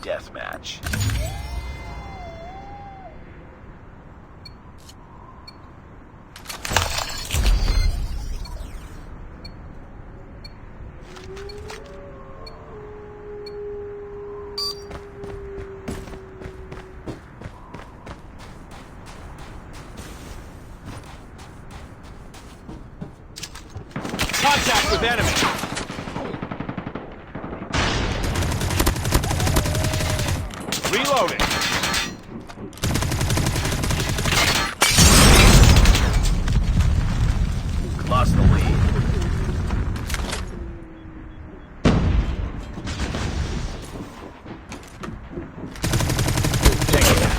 deathmatch. Contact with enemy. Reloading. Lost the lead. Take it down.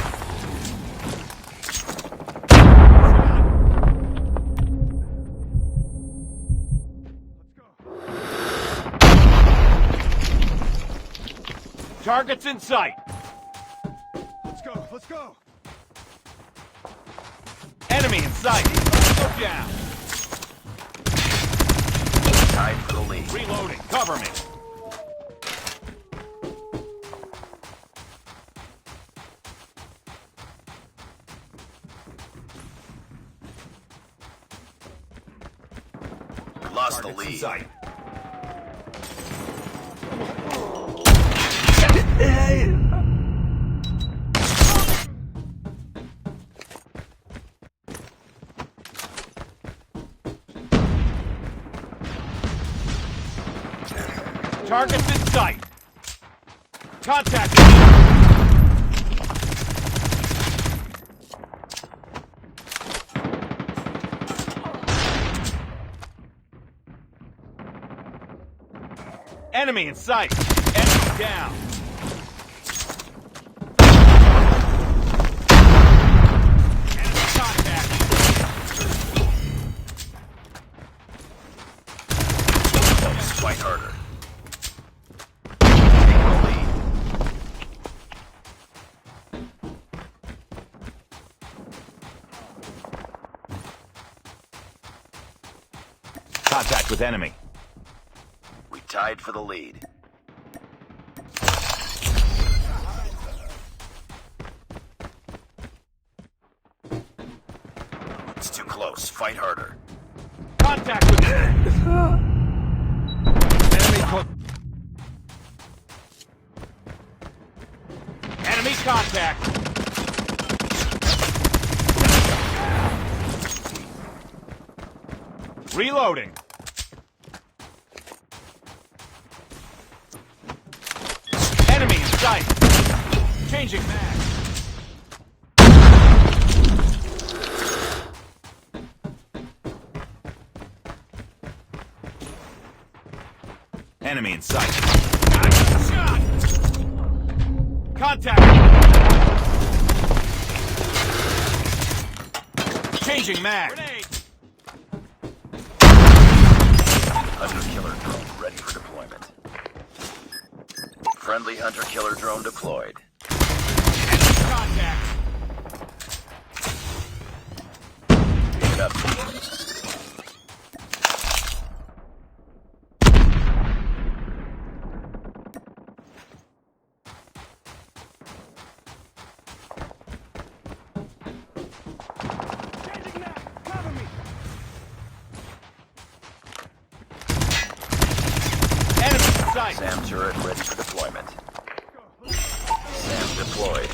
Targets in sight. Let's go, let's go. Enemy in sight. Go down. Tied for the lead. Reloading. Cover me. Lost the Targets in lead. sight. Targets in sight. Contact. Enemy in sight. Enemy down. Enemy contact. Fight harder. Take the lead. Contact with enemy. We tied for the lead. It's too close. Fight harder. Contact with enemy. Enemy contact. Reloading. Enemy in sight. Changing mag. Enemy in sight. Shot. Contact. Changing mag. Grenade. Hunter-killer drone ready for deployment. Friendly hunter-killer drone deployed. Enemy contact. Pick it up. Changing mag, cover me. Enemy in sight. SAM turret ready for deployment. SAM deployed.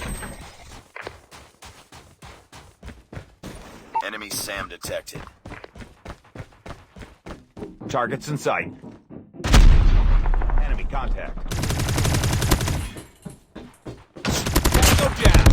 Enemy SAM detected. Targets in sight. Enemy contact. Go down.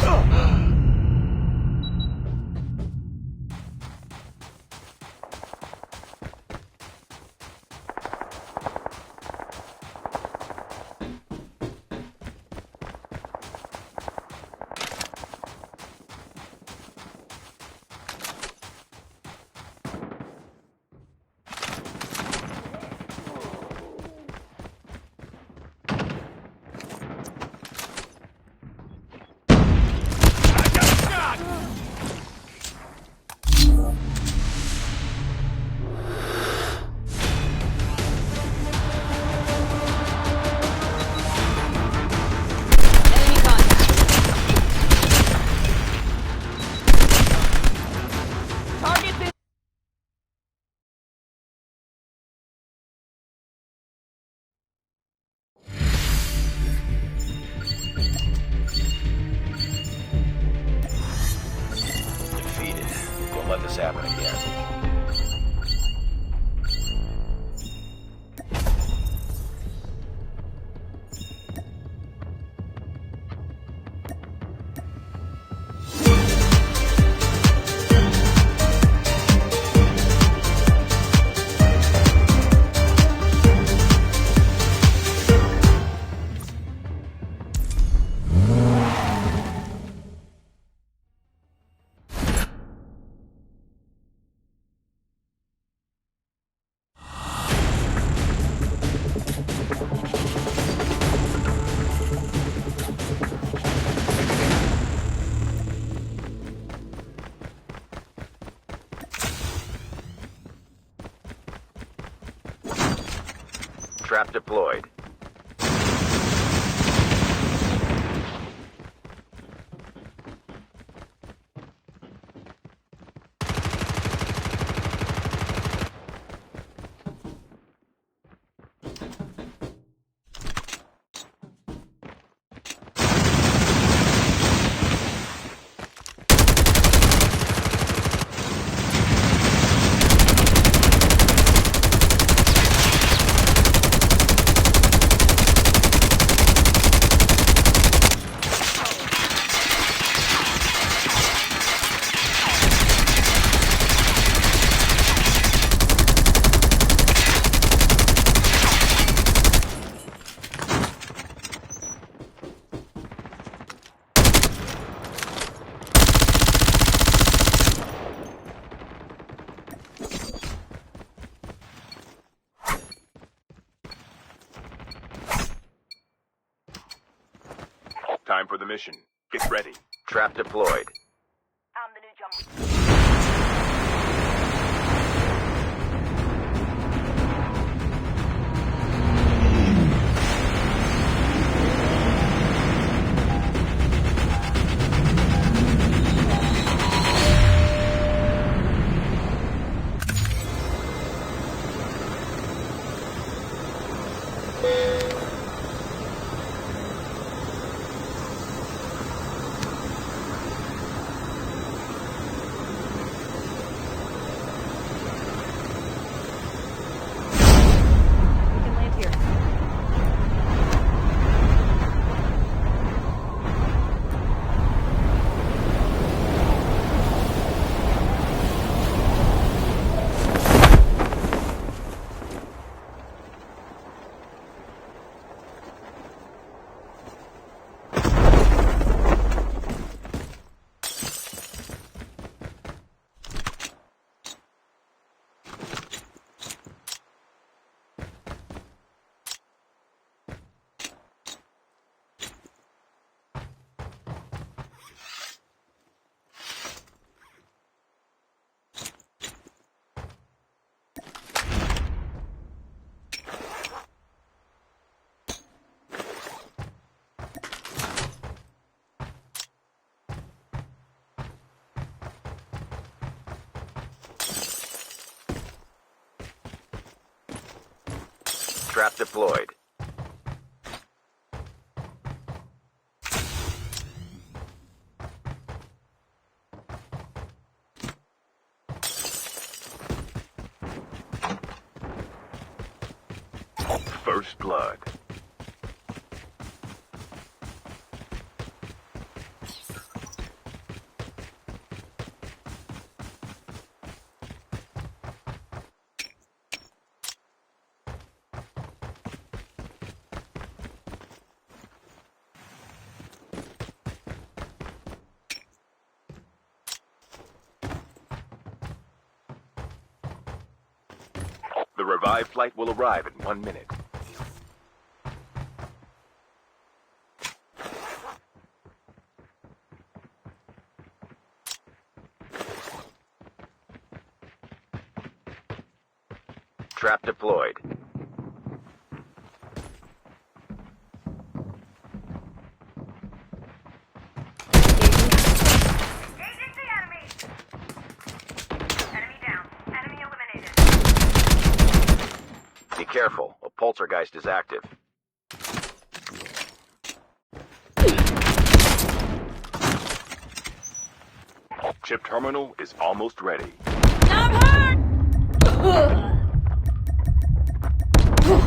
Trap deployed. Time for the mission. Get ready. Trap deployed. I'm the new jump. We can land here. Trap deployed. First blood. The revived flight will arrive in 1 minute. Trap deployed. Engaging the enemy! Enemy down. Enemy eliminated. Be careful. A poltergeist is active. Chip terminal is almost ready. I'm hurt!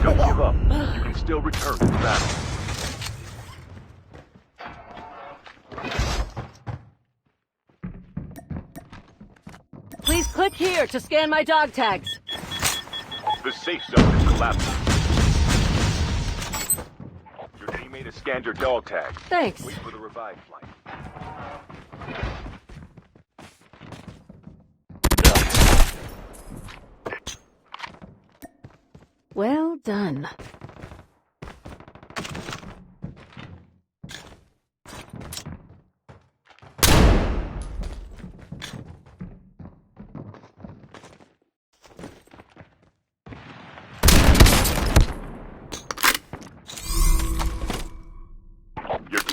Don't give up. You can still return to the battle. Please click here to scan my dog tags. The safe zone is collapsing. Your teammate has scanned your dog tag. Thanks. Wait for the revived flight. Well done.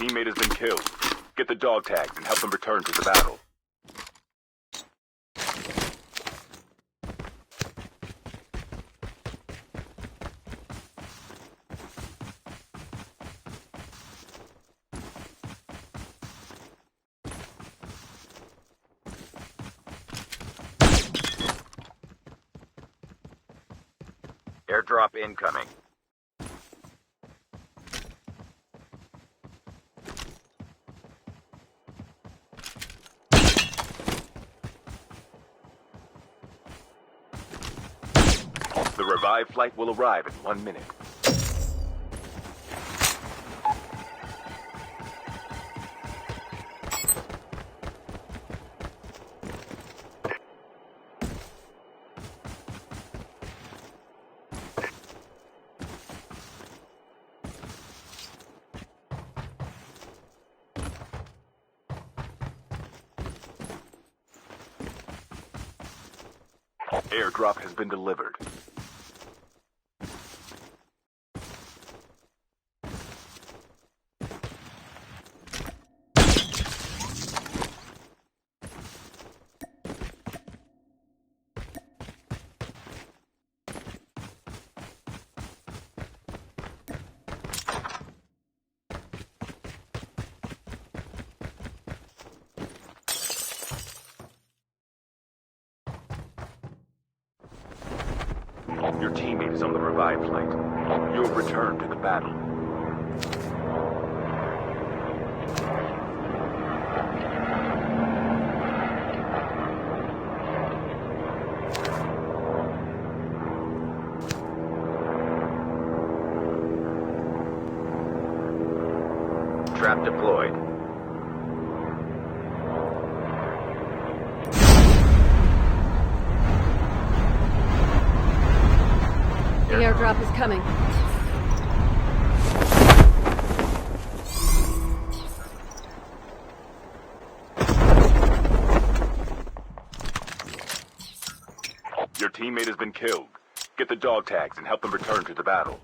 teammate has been killed. Get the dog tags and help them return to the battle. Airdrop incoming. The revived flight will arrive in 1 minute. Airdrop has been delivered. Your teammate is on the revived flight. You'll return to the battle. Trap deployed. The airdrop is coming. Your teammate has been killed. Get the dog tags and help them return to the battle.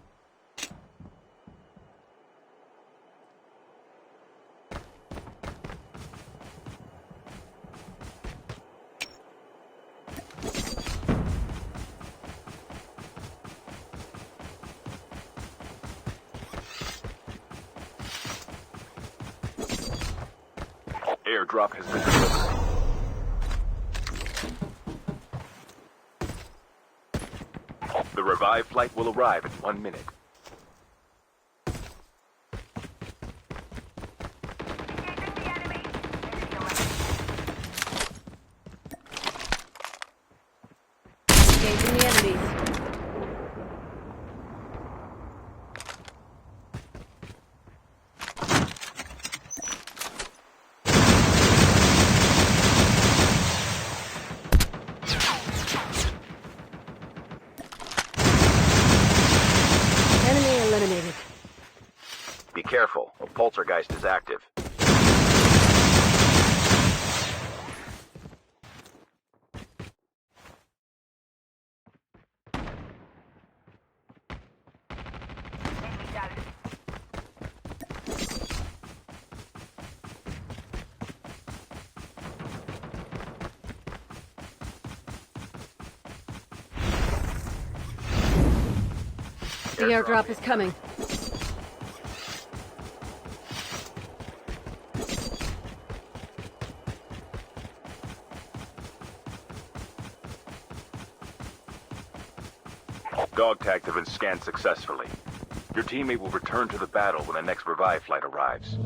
Airdrop has been delivered. The revived flight will arrive in 1 minute. Engaging the enemies. Enemy eliminated. Be careful. A poltergeist is active. The airdrop is coming. Dog tags have been scanned successfully. Your teammate will return to the battle when the next revive flight arrives.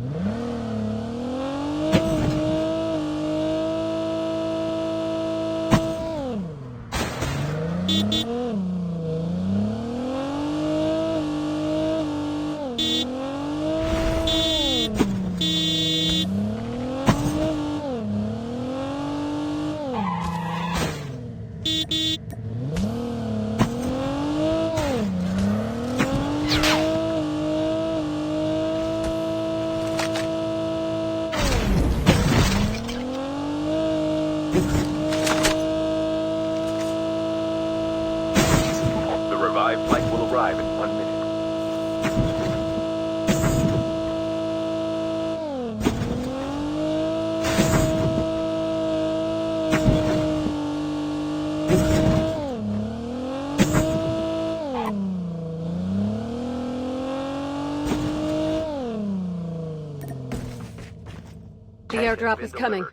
The airdrop is coming.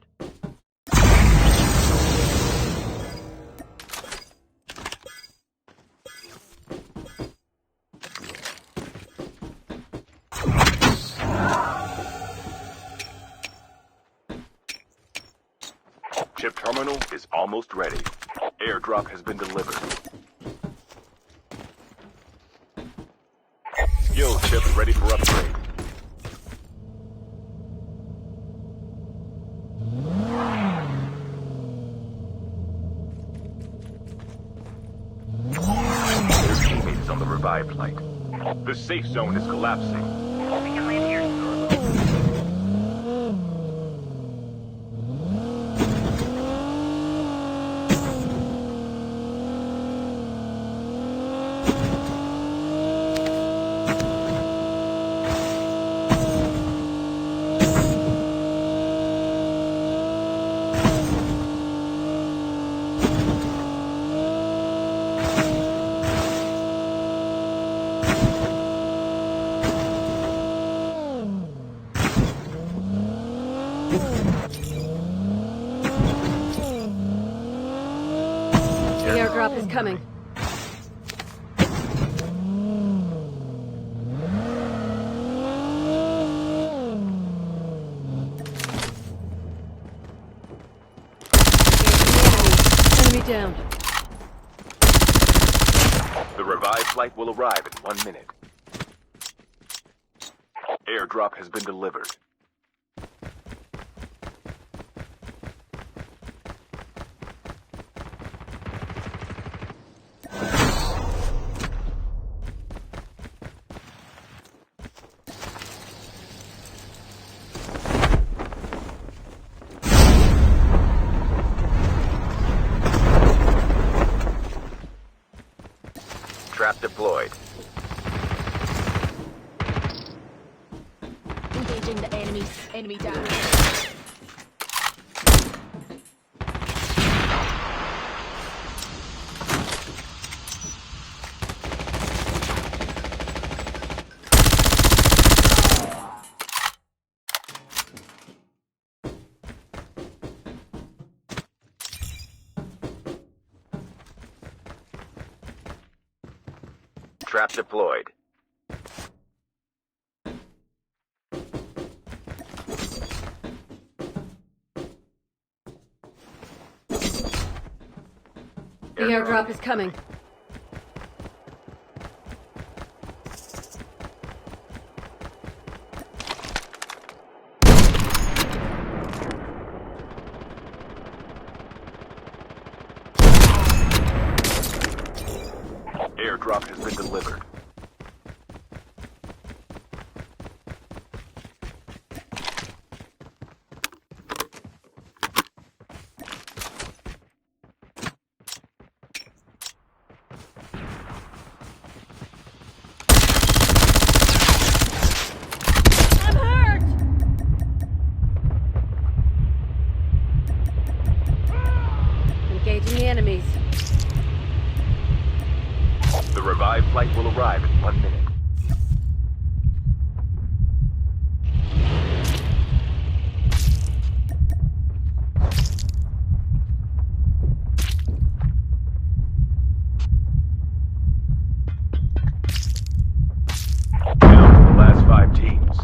Chip terminal is almost ready. Airdrop has been delivered. Skill chip ready for upgrade. Their teammate is on the revive flight. The safe zone is collapsing. We can land here. The airdrop is coming. Enemy down. The revive flight will arrive in 1 minute. Airdrop has been delivered. Trap deployed. Engaging the enemies. Enemy down. Trap deployed. The airdrop is coming. Airdrop has been delivered. I'm hurt! Engaging the enemies. The revive flight will arrive in 1 minute. Down to the last 5 teams.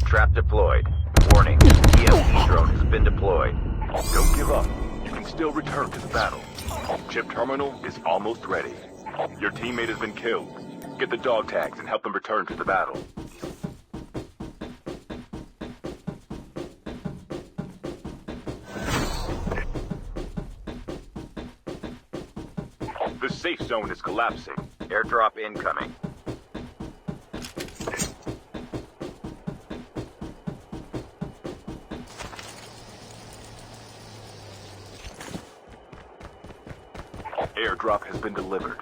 Trap deployed. Warning. EMP drone has been deployed. Don't give up. You can still return to the battle. Chip terminal is almost ready. Your teammate has been killed. Get the dog tags and help them return to the battle. The safe zone is collapsing. Airdrop incoming. Airdrop has been delivered.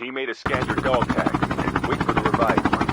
teammate has scanned your dog tag. Wait for the revive point.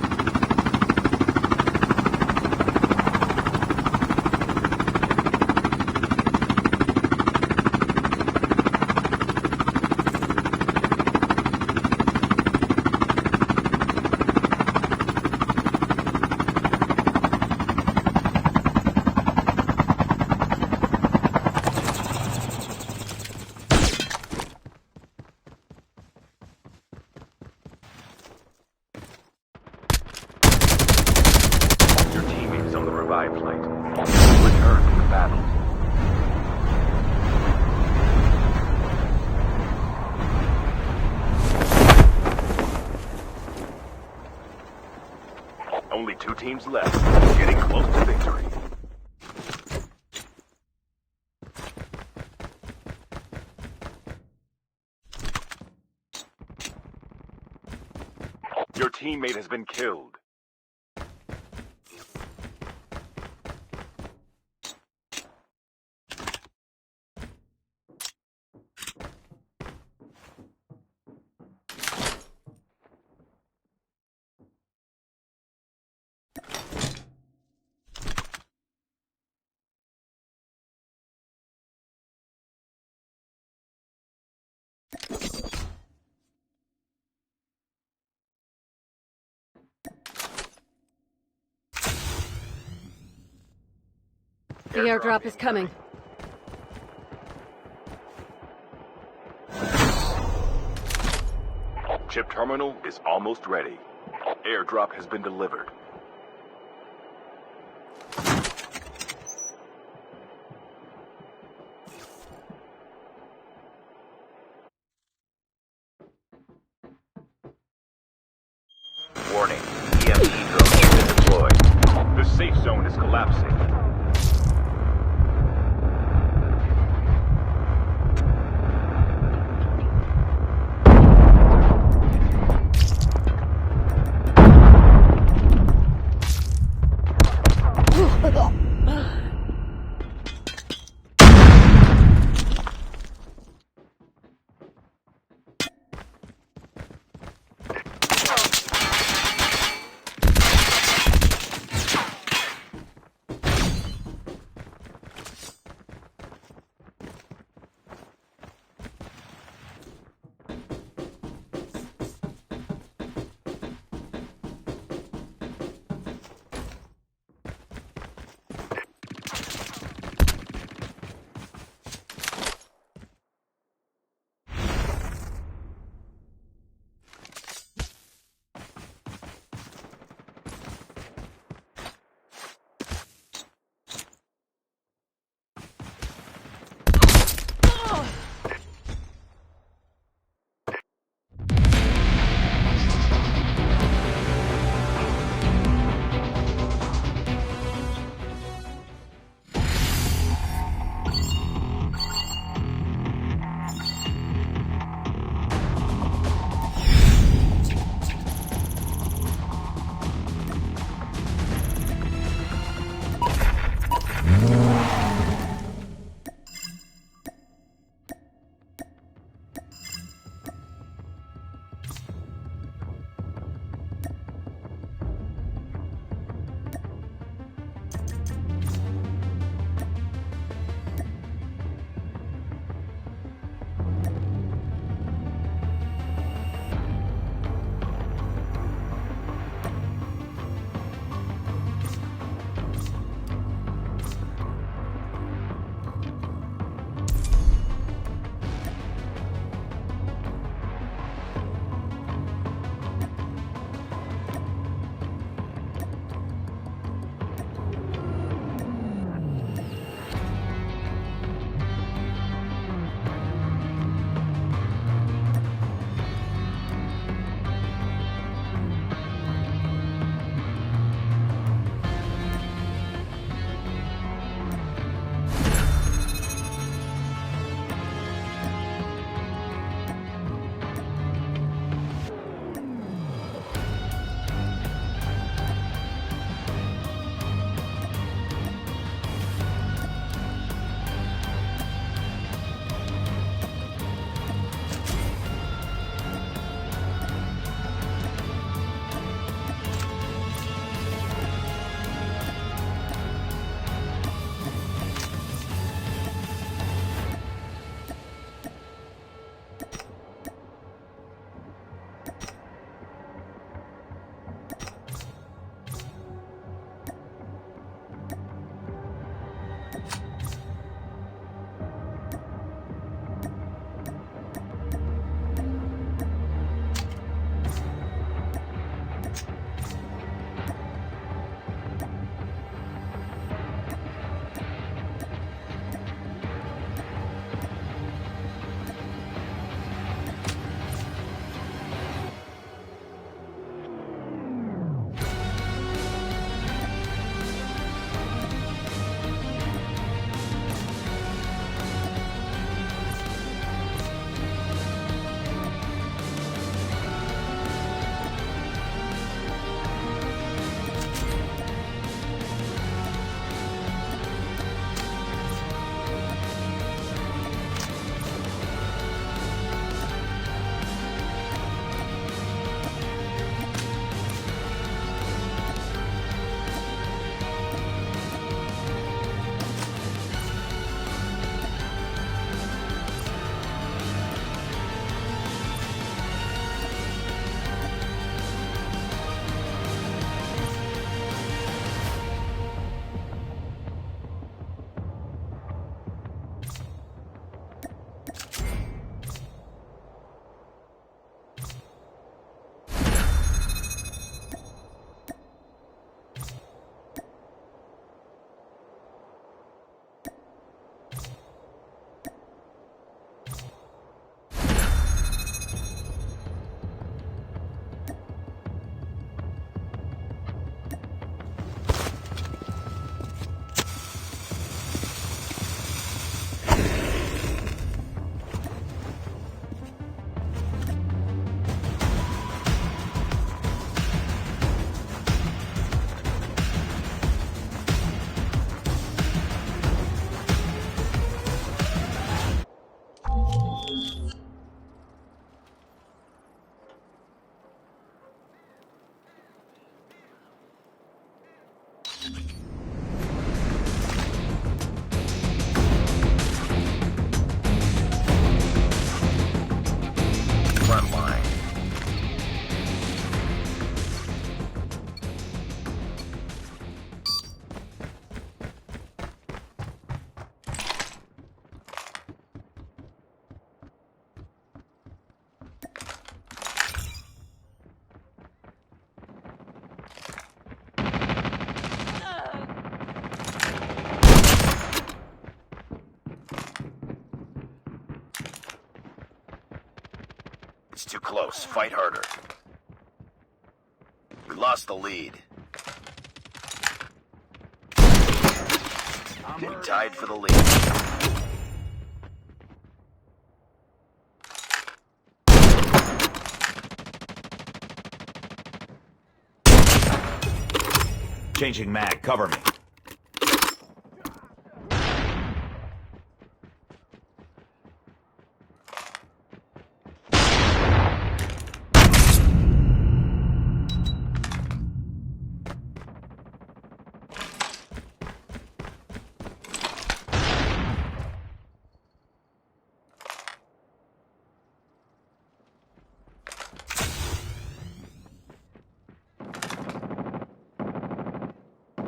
Your teammate is on the revive flight. Return to the battle. Only 2 teams left. Getting close to victory. Your teammate has been killed. The airdrop is coming. Chip terminal is almost ready. Airdrop has been delivered. Warning. EMP drone has been deployed. The safe zone is collapsing. Front line. It's too close. Fight harder. We lost the lead. Getting tied for the lead. Changing mag, cover me.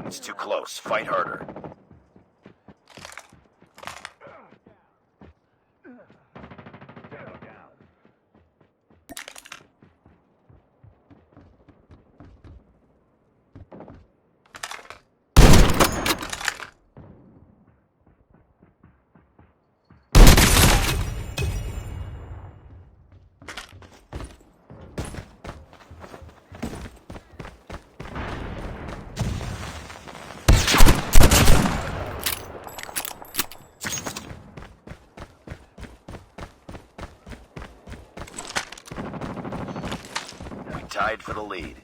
It's too close. Fight harder. Tied for the lead.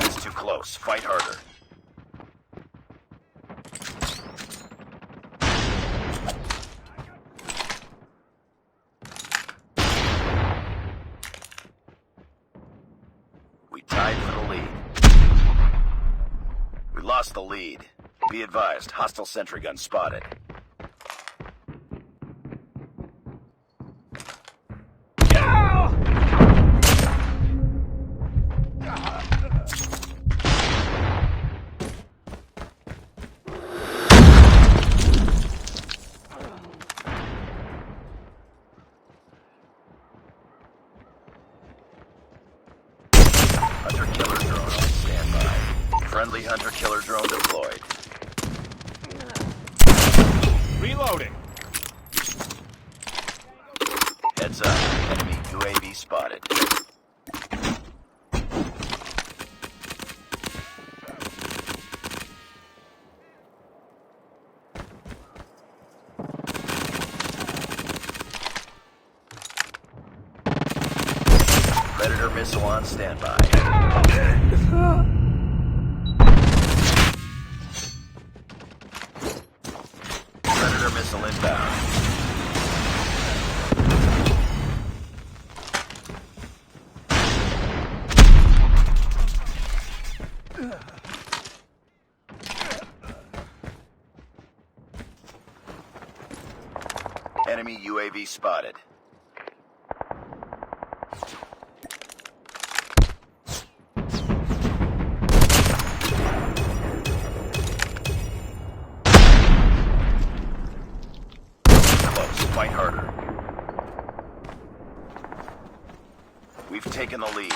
It's too close. Fight harder. We tied for the lead. We lost the lead. Be advised, hostile sentry gun spotted. Hunter-killer drone on standby. Friendly hunter-killer drone deployed. Reloading. Heads up, enemy UAV spotted. Predator missile on standby. Predator missile inbound. Enemy UAV spotted. Fight harder. We've taken the lead.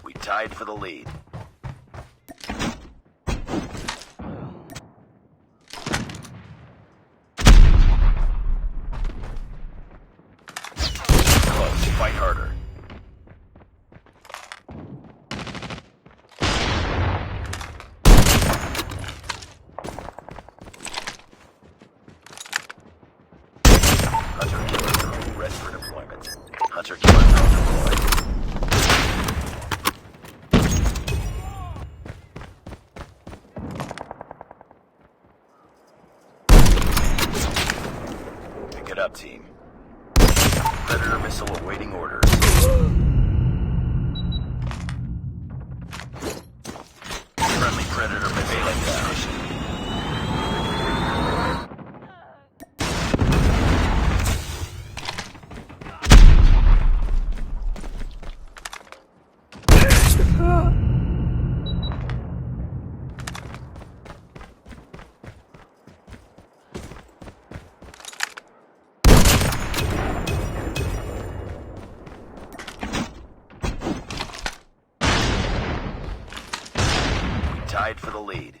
We tied for the lead. Close. Fight harder. Hunter-killer drone ready for deployment. it up, team. Predator missile awaiting orders. Friendly Predator missile in position. Tied for the lead.